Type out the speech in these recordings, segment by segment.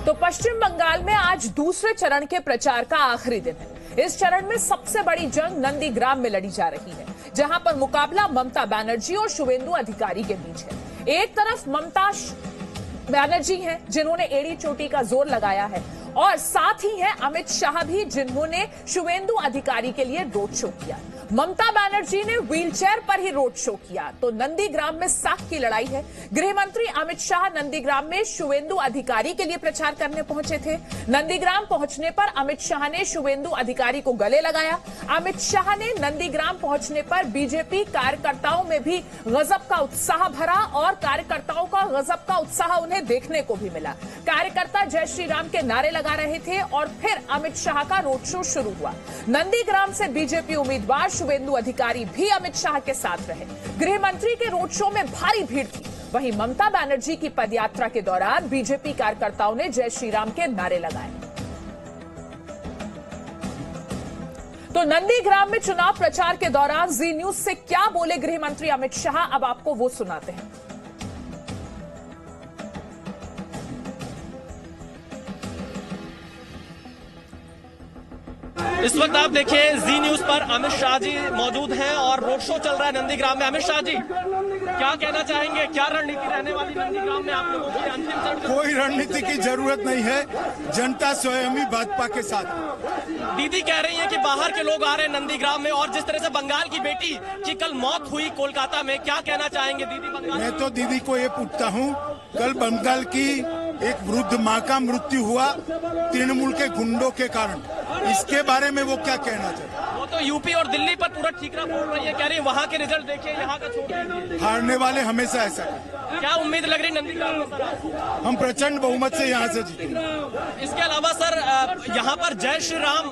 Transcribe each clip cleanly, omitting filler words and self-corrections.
तो पश्चिम बंगाल में आज दूसरे चरण के प्रचार का आखिरी दिन है। इस चरण में सबसे बड़ी जंग नंदीग्राम में लड़ी जा रही है, जहां पर मुकाबला ममता बनर्जी और शुवेंदु अधिकारी के बीच है। एक तरफ ममता बनर्जी हैं, जिन्होंने एड़ी चोटी का जोर लगाया है, और साथ ही है अमित शाह भी, जिन्होंने शुवेंदु अधिकारी के लिए रोड शो किया। ममता बनर्जी ने व्हीलचेयर पर ही रोड शो किया। तो नंदीग्राम में साख की लड़ाई है। गृह मंत्री अमित शाह नंदीग्राम में शुवेंदु अधिकारी के लिए प्रचार करने पहुंचे थे। नंदीग्राम पहुंचने पर अमित शाह ने शुवेंदु अधिकारी को गले लगाया। अमित शाह ने नंदीग्राम पहुंचने पर बीजेपी कार्यकर्ताओं में भी गजब का उत्साह भरा, और कार्यकर्ताओं का गजब का उत्साह उन्हें देखने को भी मिला। कार्यकर्ता जय श्री राम के नारे लगा रहे थे और फिर अमित शाह का रोड शो शुरू हुआ। नंदीग्राम से बीजेपी उम्मीदवार शुवेंदु अधिकारी भी अमित शाह के साथ रहे। गृह मंत्री के रोड शो में भारी भीड़ थी। वहीं ममता बनर्जी की पदयात्रा के दौरान बीजेपी कार्यकर्ताओं ने जय श्री राम के नारे लगाए। तो नंदीग्राम में चुनाव प्रचार के दौरान जी न्यूज से क्या बोले गृह मंत्री अमित शाह, अब आपको वो सुनाते हैं। इस वक्त आप देखिए जी न्यूज पर अमित शाह जी मौजूद हैं और रोड शो चल रहा है नंदीग्राम में। अमित शाह जी, क्या कहना चाहेंगे, क्या रणनीति रहने वाली नंदीग्राम में आप लोगों की अंतिम चरण? कोई रणनीति की जरूरत नहीं है, जनता स्वयं ही भाजपा के साथ। दीदी कह रही है कि बाहर के लोग आ रहे हैं नंदीग्राम में, और जिस तरह से बंगाल की बेटी की कल मौत हुई कोलकाता में, क्या कहना चाहेंगे दीदी? बंगाल मैं तो दीदी को ये पूछता हूँ, कल बंगाल की एक वृद्ध माँ का मृत्यु हुआ तृणमूल के गुंडों के कारण, इसके बारे में वो क्या कहना चाहिए? वो तो यूपी और दिल्ली पर पूरा ठीकरा फोड़ रही है, कह रही है वहाँ के रिजल्ट देखिए, यहाँ का छोड़ दीजिए। हारने वाले हमेशा ऐसा है। क्या उम्मीद लग रही नंदीग्राम में सर? हम प्रचंड बहुमत से यहाँ से जीतेंगे। इसके अलावा सर यहाँ पर जय श्री राम,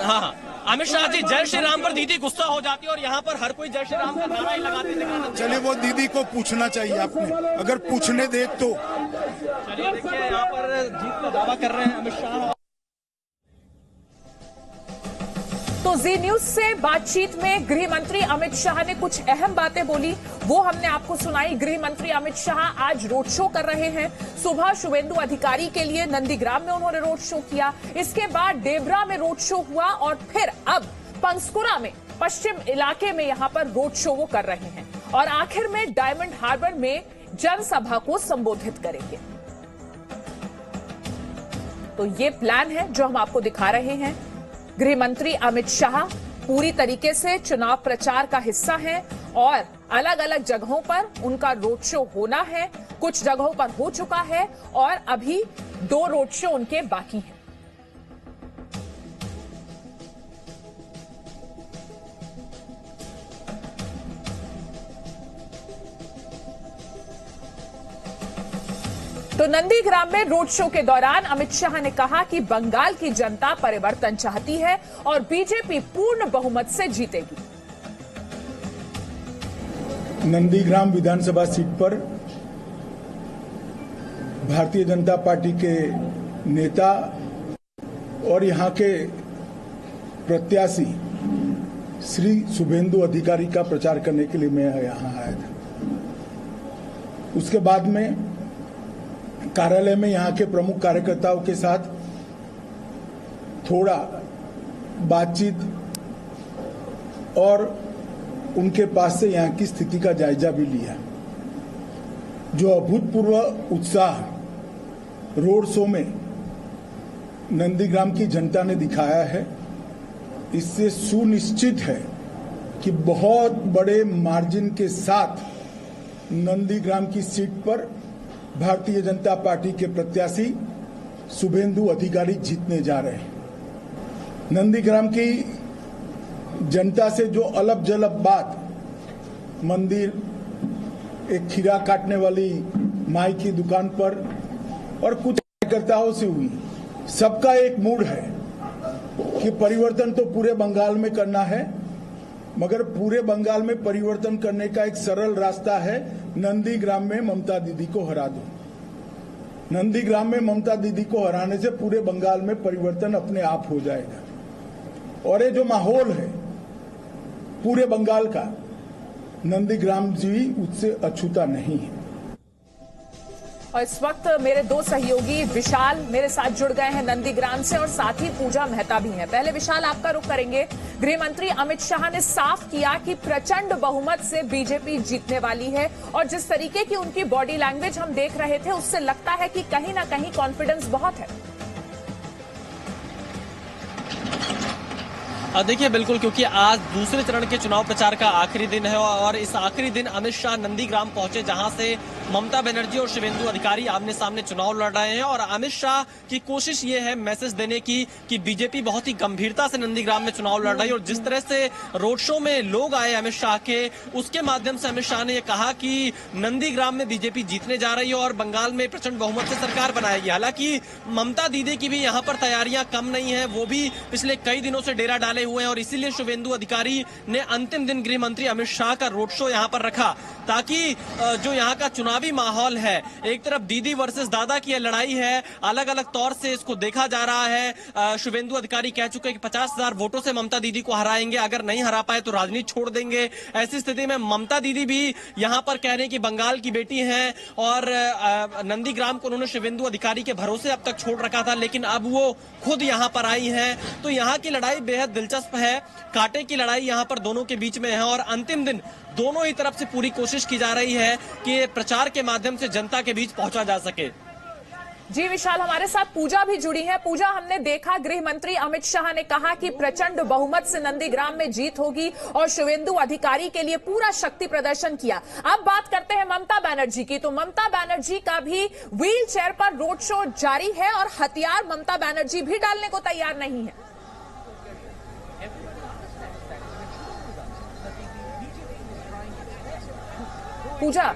हाँ अमित शाह जी, जय श्री राम पर दीदी गुस्सा हो जाती है और यहाँ पर हर कोई जय श्री राम का नारा ही लगाते दिखाना। चलिए वो दीदी को पूछना चाहिए आपने, अगर पूछने दे तो। चलिए देखिए यहाँ पर जीत का दावा कर रहे हैं अमित शाह। तो जी न्यूज से बातचीत में गृह मंत्री अमित शाह ने कुछ अहम बातें बोली, वो हमने आपको सुनाई। गृह मंत्री अमित शाह आज रोड शो कर रहे हैं। सुबह शुवेंदु अधिकारी के लिए नंदीग्राम में उन्होंने रोड शो किया, इसके बाद डेबरा में रोड शो हुआ, और फिर अब पंसकुरा में पश्चिम इलाके में यहां पर रोड शो वो कर रहे हैं, और आखिर में डायमंड हार्बर में जनसभा को संबोधित करेंगे। तो ये प्लान है जो हम आपको दिखा रहे हैं। गृह मंत्री अमित शाह पूरी तरीके से चुनाव प्रचार का हिस्सा हैं, और अलग अलग जगहों पर उनका रोड शो होना है। कुछ जगहों पर हो चुका है और अभी 2 रोड शो उनके बाकी हैं। तो नंदीग्राम में रोड शो के दौरान अमित शाह ने कहा कि बंगाल की जनता परिवर्तन चाहती है और बीजेपी पूर्ण बहुमत से जीतेगी। नंदीग्राम विधानसभा सीट पर भारतीय जनता पार्टी के नेता और यहां के प्रत्याशी श्री शुवेंदु अधिकारी का प्रचार करने के लिए मैं यहां आया था। उसके बाद में कार्यालय में यहाँ के प्रमुख कार्यकर्ताओं के साथ थोड़ा बातचीत और उनके पास से यहाँ की स्थिति का जायजा भी लिया। जो अभूतपूर्व उत्साह रोड शो में नंदीग्राम की जनता ने दिखाया है, इससे सुनिश्चित है कि बहुत बड़े मार्जिन के साथ नंदीग्राम की सीट पर भारतीय जनता पार्टी के प्रत्याशी शुवेंदु अधिकारी जीतने जा रहे हैं। नंदीग्राम की जनता से जो अलग जलग बात मंदिर, एक खीरा काटने वाली माई की दुकान पर और कुछ कार्यकर्ताओं से हुई, सबका एक मूड है कि परिवर्तन तो पूरे बंगाल में करना है, मगर पूरे बंगाल में परिवर्तन करने का एक सरल रास्ता है, नंदीग्राम में ममता दीदी को हरा दो। नंदीग्राम में ममता दीदी को हराने से पूरे बंगाल में परिवर्तन अपने आप हो जाएगा। और ये जो माहौल है पूरे बंगाल का, नंदीग्राम जी उससे अछूता नहीं है। और इस वक्त मेरे दो सहयोगी विशाल मेरे साथ जुड़ गए हैं नंदीग्राम से और साथ ही पूजा मेहता भी हैं। पहले विशाल आपका रुख करेंगे। गृह मंत्री अमित शाह ने साफ किया कि प्रचंड बहुमत से बीजेपी जीतने वाली है और जिस तरीके की उनकी बॉडी लैंग्वेज हम देख रहे थे उससे लगता है कि कहीं ना कहीं कॉन्फिडेंस बहुत है। देखिए बिल्कुल, क्योंकि आज दूसरे चरण के चुनाव प्रचार का आखिरी दिन है और इस आखिरी दिन अमित शाह नंदीग्राम पहुंचे, जहां से ममता बनर्जी और शुवेंदु अधिकारी आमने सामने चुनाव लड़ रहे हैं। और अमित शाह की कोशिश ये है मैसेज देने की कि बीजेपी बहुत ही गंभीरता से नंदीग्राम में चुनाव लड़ रही है। और जिस तरह से रोड शो में लोग आए अमित शाह के, उसके माध्यम से अमित शाह ने यह कहा कि नंदीग्राम में बीजेपी जीतने जा रही है और बंगाल में प्रचंड बहुमत से सरकार बनाएगी। हालांकि ममता दीदी की भी यहाँ पर तैयारियां कम नहीं है, वो भी पिछले कई दिनों से डेरा डाले हुए हैं और इसीलिए शुवेंदु अधिकारी ने अंतिम दिन गृह मंत्री अमित शाह का रोड शो यहां पर रखा, ताकि जो यहां का चुनावी माहौल है, एक तरफ दीदी वर्सेस दादा की लड़ाई है, अलग अलग तौर से इसको देखा जा रहा है। शुवेंदु अधिकारी कह चुके हैं कि 50,000 वोटों से ममता दीदी को हराएंगे, अगर नहीं हरा पाए तो राजनीति छोड़ देंगे। ऐसी स्थिति में ममता दीदी भी यहां पर कह रहे हैं कि बंगाल की बेटी हैं और नंदीग्राम को उन्होंने शुवेंदु अधिकारी के भरोसे अब तक छोड़ रखा था, लेकिन अब वो खुद यहां पर आई हैं। तो यहां की लड़ाई बेहद दिलचस्प है, कांटे की लड़ाई यहां पर दोनों के बीच में है और अंतिम दिन दोनों ही तरफ से पूरी कोशिश की जा रही है कि प्रचार के माध्यम से जनता के बीच पहुंचा जा सके। जी विशाल, हमारे साथ पूजा भी जुड़ी है। पूजा, हमने देखा गृह मंत्री अमित शाह ने कहा कि प्रचंड बहुमत से नंदीग्राम में जीत होगी और शुवेंदु अधिकारी के लिए पूरा शक्ति प्रदर्शन किया। अब बात करते हैं ममता बनर्जी की। तो ममता बनर्जी का भी व्हील चेयर पर रोड शो जारी है और हथियार ममता बनर्जी भी डालने को तैयार नहीं है। पूजा,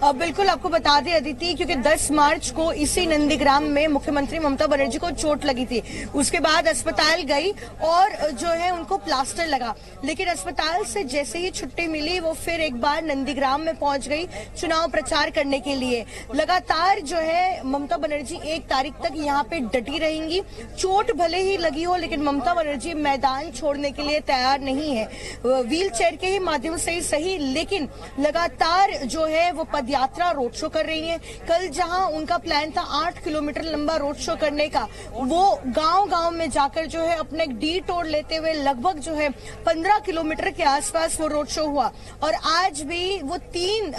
बिल्कुल आपको बता दें अदिति, क्योंकि 10 मार्च को इसी नंदीग्राम में मुख्यमंत्री ममता बनर्जी को चोट लगी थी, उसके बाद अस्पताल गई और जो है उनको प्लास्टर लगा, लेकिन अस्पताल से जैसे ही छुट्टी मिली वो फिर एक बार नंदीग्राम में पहुंच गई चुनाव प्रचार करने के लिए। लगातार जो है ममता बनर्जी 1 तारीख तक यहाँ पे डटी रहेंगी। चोट भले ही लगी हो लेकिन ममता बनर्जी मैदान छोड़ने के लिए तैयार नहीं है, व्हील चेयर के ही माध्यम से ही सही, लेकिन लगातार जो है वो यात्रा रोड शो कर रही है। कल जहां उनका प्लान था 8 किलोमीटर लंबा रोड शो करने का, वो गांव-गांव में जाकर जो है अपने डिटोर लेते हुए लगभग जो है 15 किलोमीटर के आसपास वो रोड शो हुआ। और आज भी वो 3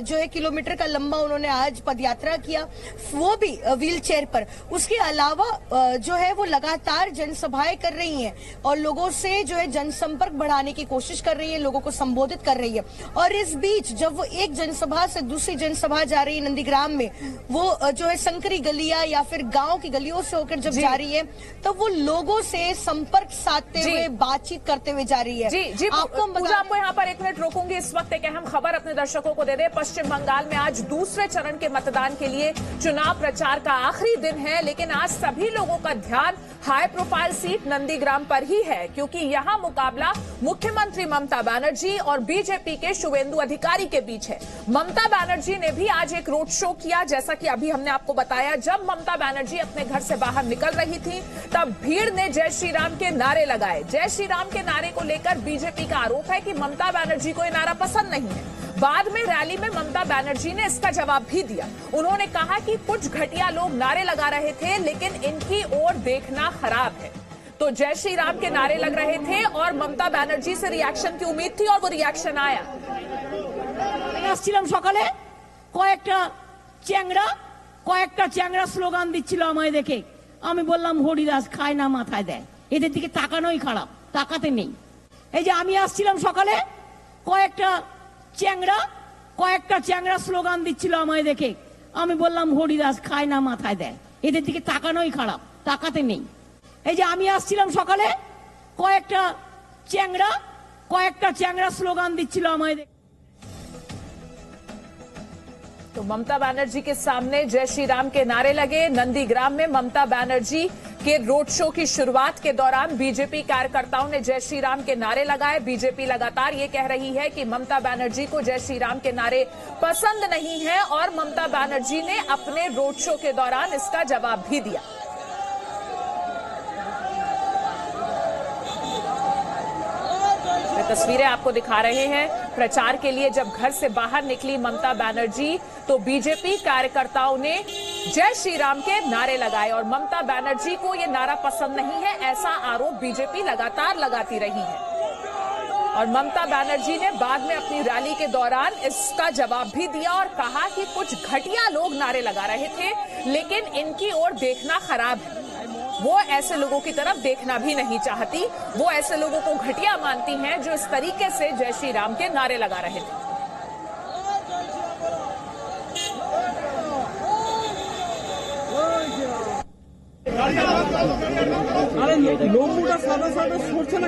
जो है किलोमीटर का लंबा उन्होंने आज पदयात्रा किया, वो भी व्हील चेयर पर। उसके अलावा जो है वो लगातार जनसभाएं कर रही हैं और लोगों से जो है जनसंपर्क बढ़ाने की कोशिश कर रही है, लोगों को संबोधित कर रही है। और इस बीच जब वो एक जनसभा से दूसरी जनसभा जा रही है नंदीग्राम में, वो जो है संकरी गलियां या फिर गांव की गलियों से होकर जब जा रही है तब वो लोगों से संपर्क साधते हुए बातचीत करते हुए जा रही है। जी आपको यहाँ पर 1 मिनट रोकूंगी। इस वक्त एक अहम खबर अपने दर्शकों को दे दे। पश्चिम बंगाल में आज दूसरे चरण के मतदान के लिए चुनाव प्रचार का आखिरी दिन है, लेकिन आज सभी लोगों का ध्यान हाई प्रोफाइल सीट नंदीग्राम पर ही है, क्योंकि यहाँ मुकाबला मुख्यमंत्री ममता बनर्जी और बीजेपी के शुवेंदु अधिकारी के बीच है। ममता बनर्जी ने भी आज एक रोड शो किया, जैसा कि अभी हमने आपको बताया। जब ममता बनर्जी अपने घर से बाहर निकल रही थी तब भीड़ ने जय श्री राम के नारे लगाए। जय श्री राम के नारे को लेकर बीजेपी का आरोप है कि ममता बनर्जी को यह नारा पसंद नहीं है। बाद में रैली में ममता बनर्जी ने इसका जवाब भी दिया। उन्होंने कहा कि कुछ घटिया लोग नारे लगा रहे थे, लेकिन इनकी ओर देखना खराब है। तो जय श्री राम के नारे लग रहे थे और ममता बनर्जी से रिएक्शन की उम्मीद थी और वो रिएक्शन आया। আসছিলাম সকালে কয়েকটা চ্যাংড়া স্লোগান দিচ্ছিল আমায় দেখে, আমি বললাম হরিদাস খায় না মাথায় দেয়, এদের দিকে তাকানোই খারাপ, তাকাতে নেই। এই যে আমি আসছিলাম সকালে কয়েকটা চ্যাংড়া স্লোগান দিচ্ছিল আমায় দেখে, আমি বললাম হরিদাস খায় না মাথায় দেয়, এদের দিকে তাকানোই খারাপ, তাকাতে নেই। এই যে আমি আসছিলাম সকালে কয়েকটা চ্যাংড়া স্লোগান দিচ্ছিল আমায় দেখে। तो ममता बनर्जी के सामने जय श्री राम के नारे लगे। नंदीग्राम में ममता बनर्जी के रोड शो की शुरुआत के दौरान बीजेपी कार्यकर्ताओं ने जय श्री राम के नारे लगाए। बीजेपी लगातार ये कह रही है कि ममता बनर्जी को जय श्री राम के नारे पसंद नहीं है और ममता बनर्जी ने अपने रोड शो के दौरान इसका जवाब भी दिया। तस्वीरें आपको दिखा रहे हैं। प्रचार के लिए जब घर से बाहर निकली ममता बनर्जी तो बीजेपी कार्यकर्ताओं ने जय श्री राम के नारे लगाए और ममता बनर्जी को यह नारा पसंद नहीं है, ऐसा आरोप बीजेपी लगातार लगाती रही है। और ममता बनर्जी ने बाद में अपनी रैली के दौरान इसका जवाब भी दिया और कहा कि कुछ घटिया लोग नारे लगा रहे थे, लेकिन इनकी ओर देखना खराब है। वो ऐसे लोगों की तरफ देखना भी नहीं चाहती, वो ऐसे लोगों को घटिया मानती हैं जो इस तरीके से जय श्री राम के नारे लगा रहे थे।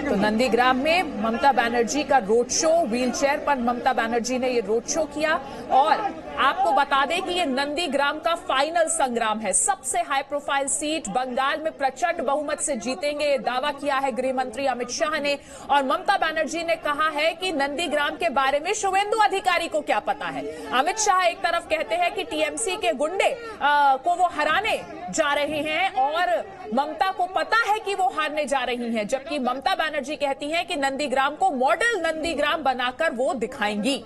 तो नंदीग्राम में ममता बनर्जी का रोड शो, व्हीलचेयर पर ममता बनर्जी ने ये रोड शो किया। और आपको बता दें कि ये नंदीग्राम का फाइनल संग्राम है, सबसे हाई प्रोफाइल सीट बंगाल में प्रचंड बहुमत से जीतेंगे, ये दावा किया है गृह मंत्री अमित शाह ने। और ममता बनर्जी ने कहा है कि नंदीग्राम के बारे में शुवेंदु अधिकारी को क्या पता है। अमित शाह एक तरफ कहते हैं कि टीएमसी के गुंडे को वो हराने जा रहे हैं और ममता को पता है कि वो हारने जा रही हैं, जबकि ममता बनर्जी कहती हैं कि नंदीग्राम को मॉडल नंदीग्राम बनाकर वो दिखाएंगी।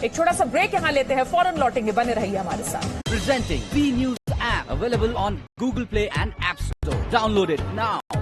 एक छोटा सा ब्रेक यहां लेते हैं, फौरन लौटेंगे, बने रहिए हमारे साथ। Presenting B News app available on Google Play and App Store. Download it now.